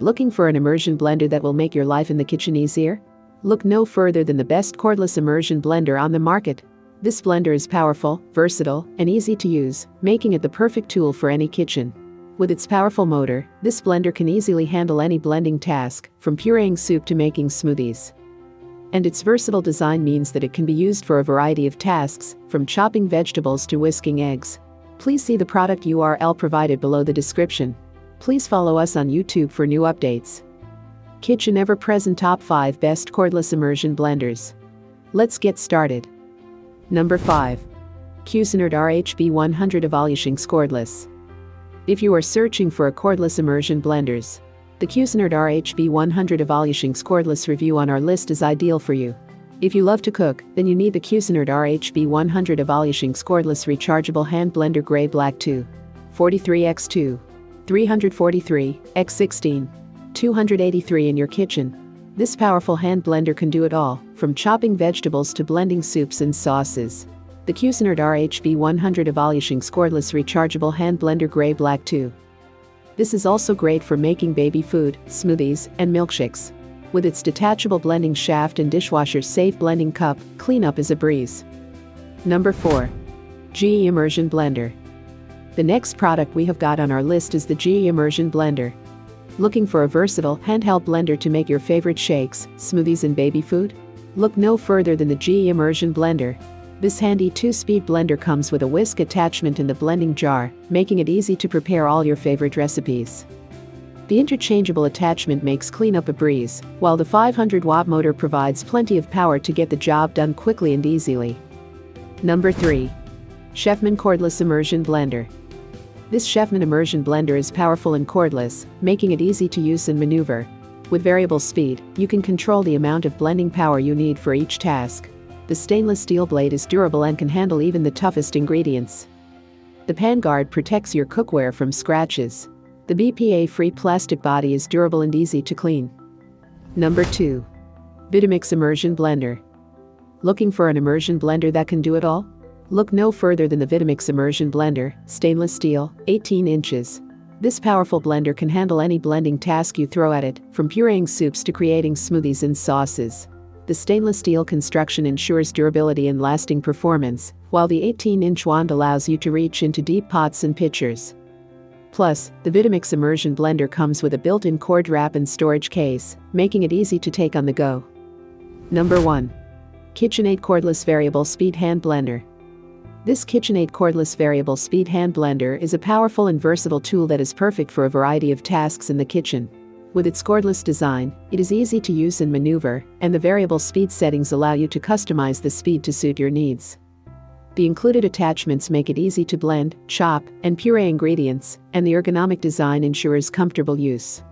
Looking for an immersion blender that will make your life in the kitchen easier? Look no further than the best cordless immersion blender on the market. This blender is powerful, versatile, and easy to use, making it the perfect tool for any kitchen. With its powerful motor, this blender can easily handle any blending task, from pureeing soup to making smoothies. And its versatile design means that it can be used for a variety of tasks, from chopping vegetables to whisking eggs. Please see the product URL provided below the description. Please follow us on YouTube for new updates. Kitchen Ever-Present Top 5 Best Cordless Immersion Blenders. Let's get started. Number 5. Cuisinart RHB 100 EvolutionX Cordless. If you are searching for a cordless immersion blenders, the Cuisinart RHB 100 EvolutionX Cordless review on our list is ideal for you. If you love to cook, then you need the Cuisinart RHB 100 EvolutionX Cordless Rechargeable Hand Blender Gray Black 2, 43x2, 343x16, 283 in your kitchen. This powerful hand blender can do it all, from chopping vegetables to blending soups and sauces. The Cuisinart RHB 100 EvolutionX Cordless Rechargeable Hand Blender Gray Black 2. This is also great for making baby food, smoothies, and milkshakes. With its detachable blending shaft and dishwasher-safe blending cup, cleanup is a breeze. Number 4. GE Immersion Blender. The next product we have got on our list is the GE Immersion Blender. Looking for a versatile, handheld blender to make your favorite shakes, smoothies, and baby food? Look no further than the GE Immersion Blender. This handy 2-speed blender comes with a whisk attachment in the blending jar, making it easy to prepare all your favorite recipes. The interchangeable attachment makes cleanup a breeze, while the 500-watt motor provides plenty of power to get the job done quickly and easily. Number 3. Chefman Cordless Immersion Blender. This Chefman Immersion Blender is powerful and cordless, making it easy to use and maneuver. With variable speed, you can control the amount of blending power you need for each task. The stainless steel blade is durable and can handle even the toughest ingredients. The pan guard protects your cookware from scratches. The BPA-free plastic body is durable and easy to clean. Number 2. Vitamix Immersion Blender. Looking for an immersion blender that can do it all? Look no further than the Vitamix Immersion Blender, stainless steel, 18 inches. This powerful blender can handle any blending task you throw at it, from pureeing soups to creating smoothies and sauces. The stainless steel construction ensures durability and lasting performance, while the 18-inch wand allows you to reach into deep pots and pitchers. Plus, the Vitamix Immersion Blender comes with a built-in cord wrap and storage case, making it easy to take on the go. Number 1. KitchenAid Cordless Variable Speed Hand Blender. This KitchenAid Cordless Variable Speed Hand Blender is a powerful and versatile tool that is perfect for a variety of tasks in the kitchen. With its cordless design, it is easy to use and maneuver, and the variable speed settings allow you to customize the speed to suit your needs. The included attachments make it easy to blend, chop, and puree ingredients, and the ergonomic design ensures comfortable use.